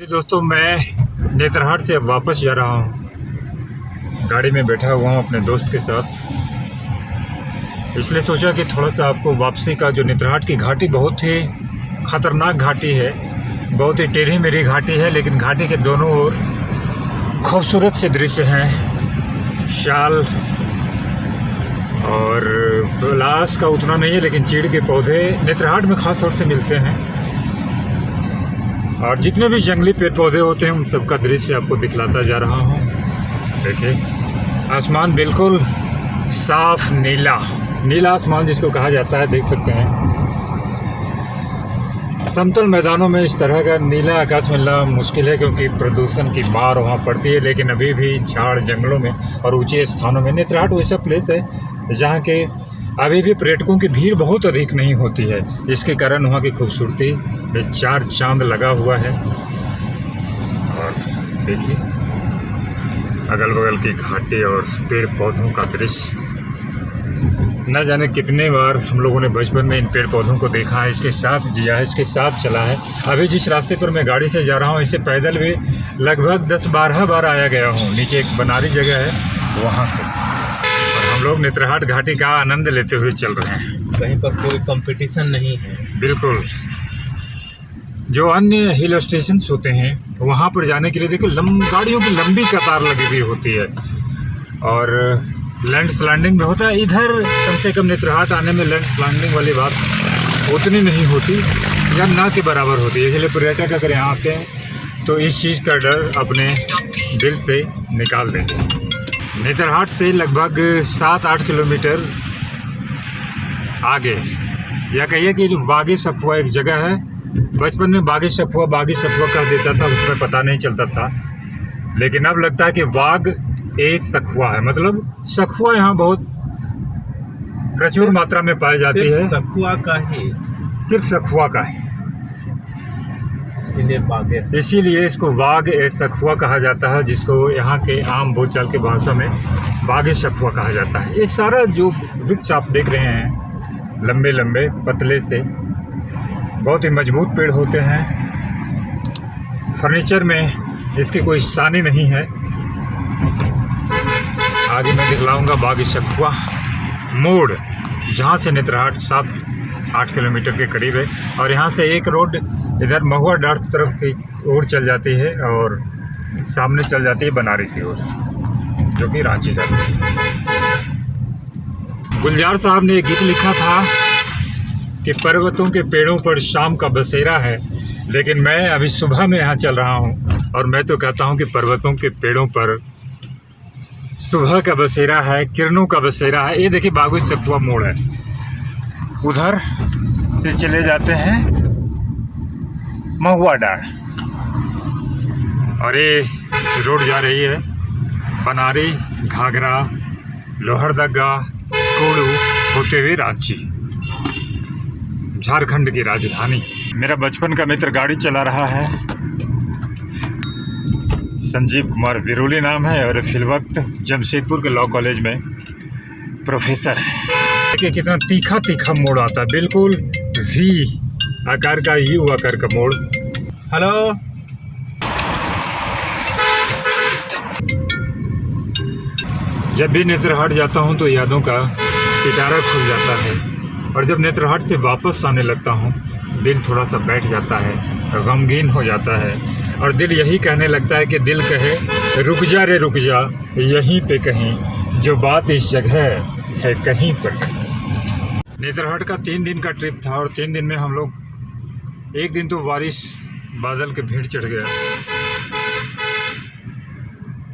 दोस्तों, मैं नेतरहाट से अब वापस जा रहा हूँ। गाड़ी में बैठा हुआ हूँ अपने दोस्त के साथ। इसलिए सोचा कि थोड़ा सा आपको वापसी का, जो नेतरहाट की घाटी बहुत ही ख़तरनाक घाटी है, बहुत ही टेढ़ी मेढ़ी घाटी है, लेकिन घाटी के दोनों ओर खूबसूरत से दृश्य हैं। शाल और पलाश का उतना नहीं है, लेकिन चीड़ के पौधे नेतरहाट में ख़ास तौर से मिलते हैं। और जितने भी जंगली पेड़ पौधे होते हैं उन सब का दृश्य आपको दिखलाता जा रहा हूँ। देखिए, आसमान बिल्कुल साफ नीला आसमान जिसको कहा जाता है, देख सकते हैं। समतल मैदानों में इस तरह का नीला आकाश मिलना मुश्किल है, क्योंकि प्रदूषण की मार वहाँ पड़ती है। लेकिन अभी भी झाड़ जंगलों में और ऊंचे स्थानों में नेतरहाट वैसा प्लेस है जहाँ के अभी भी पर्यटकों की भीड़ बहुत अधिक नहीं होती है। इसके कारण वहाँ की खूबसूरती में चार चांद लगा हुआ है। और देखिए, अगल बगल की घाटी और पेड़ पौधों का दृश्य। न जाने कितने बार हम लोगों ने बचपन में इन पेड़ पौधों को देखा है, इसके साथ जिया है, इसके साथ चला है। अभी जिस रास्ते पर मैं गाड़ी से जा रहा हूँ, इससे पैदल भी लगभग 10-12 बार आया गया हूँ। नीचे एक बनारी जगह है, वहाँ से। और हम लोग नेतरहाट घाटी का आनंद लेते हुए चल रहे हैं। कहीं पर कोई कंपटीशन नहीं है। बिल्कुल। जो अन्य हिल स्टेशंस होते हैं वहाँ पर जाने के लिए देखो गाड़ियों की लंबी कतार लगी हुई होती है, और लैंड स्लाइडिंग में होता है। इधर कम से कम नेतरहाट आने में लैंड स्लाइडिंग वाली बात उतनी नहीं होती, या ना के बराबर होती है। इसलिए पर्यटक अगर यहाँ आते हैं तो इस चीज़ का डर अपने दिल से निकाल दें। नेतरहाट से लगभग 7-8 किलोमीटर आगे, या कहिए कि बागी सखुआ एक जगह है। बचपन में बागी सखुआ कह देता था, उसमें पता नहीं चलता था। लेकिन अब लगता है कि बाग ए सखुआ है, मतलब सखुआ यहाँ बहुत प्रचुर मात्रा में पाई जाती है। सखुआ का ही, सिर्फ सखुआ का है, इसीलिए इसको बाग ए सखुआ कहा जाता है, जिसको यहाँ के आम बोलचाल के भाषा में बाग ए सखुआ कहा जाता है। ये सारा जो वृक्ष आप देख रहे हैं, लंबे लंबे पतले से बहुत ही मजबूत पेड़ होते हैं। फर्नीचर में इसकी कोई सानी नहीं है। आगे मैं दिखलाऊंगा बाग ए सखुआ मोड़, जहाँ से नेतरहाट 7-8 किलोमीटर के करीब है। और यहाँ से एक रोड इधर महुआ डार तरफ की ओर चल जाती है, और सामने चल जाती है बनारी की ओर, जो कि रांची जाती है। गुलजार साहब ने एक गीत लिखा था कि पर्वतों के पेड़ों पर शाम का बसेरा है, लेकिन मैं अभी सुबह में यहाँ चल रहा हूँ, और मैं तो कहता हूँ कि पर्वतों के पेड़ों पर सुबह का बसेरा है, किरणों का बसेरा है। ये देखिए, बाग ए सखुआ मोड़ है। उधर से चले जाते हैं महुआ डार, और ये रोड जा रही है बनारी, घाघरा, लोहरदगा, कोड़ू होते हुए रांची, झारखंड की राजधानी। मेरा बचपन का मित्र गाड़ी चला रहा है, संजीव कुमार विरोली नाम है, और फिलवक्त जमशेदपुर के लॉ कॉलेज में प्रोफेसर है। देखिए कितना तीखा तीखा मोड़ आता है, बिल्कुल वी आकार का, यू आकार का मोड़। हेलो, जब भी नेतरहाट जाता हूँ तो यादों का पिटारा खुल जाता है, और जब नेतरहाट से वापस आने लगता हूँ दिल थोड़ा सा बैठ जाता है, गमगीन हो जाता है, और दिल यही कहने लगता है कि दिल कहे रुक जा रे रुक जा, यहीं पे कहीं, जो बात इस जगह है कहीं पर कहीं। नेतरहाट का 3 दिन का ट्रिप था, और 3 दिन में हम लोग, एक दिन तो बारिश बादल के भीड़ चढ़ गया।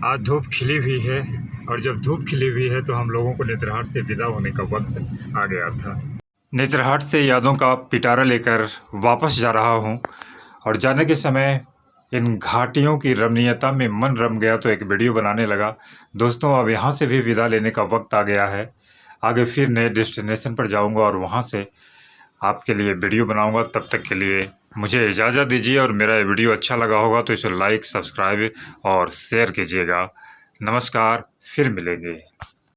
आज धूप खिली हुई है, और जब धूप खिली हुई है तो हम लोगों को नेतरहाट से विदा होने का वक्त आ गया था। नेतरहाट से यादों का पिटारा लेकर वापस जा रहा हूँ, और जाने के समय इन घाटियों की रमणीयता में मन रम गया, तो एक वीडियो बनाने लगा। दोस्तों, अब यहाँ से भी विदा लेने का वक्त आ गया है। आगे फिर नए डेस्टिनेशन पर जाऊँगा, और वहाँ से आपके लिए वीडियो बनाऊँगा। तब तक के लिए मुझे इजाज़त दीजिए, और मेरा ये वीडियो अच्छा लगा होगा तो इसे लाइक, सब्सक्राइब और शेयर कीजिएगा। नमस्कार, फिर मिलेंगे।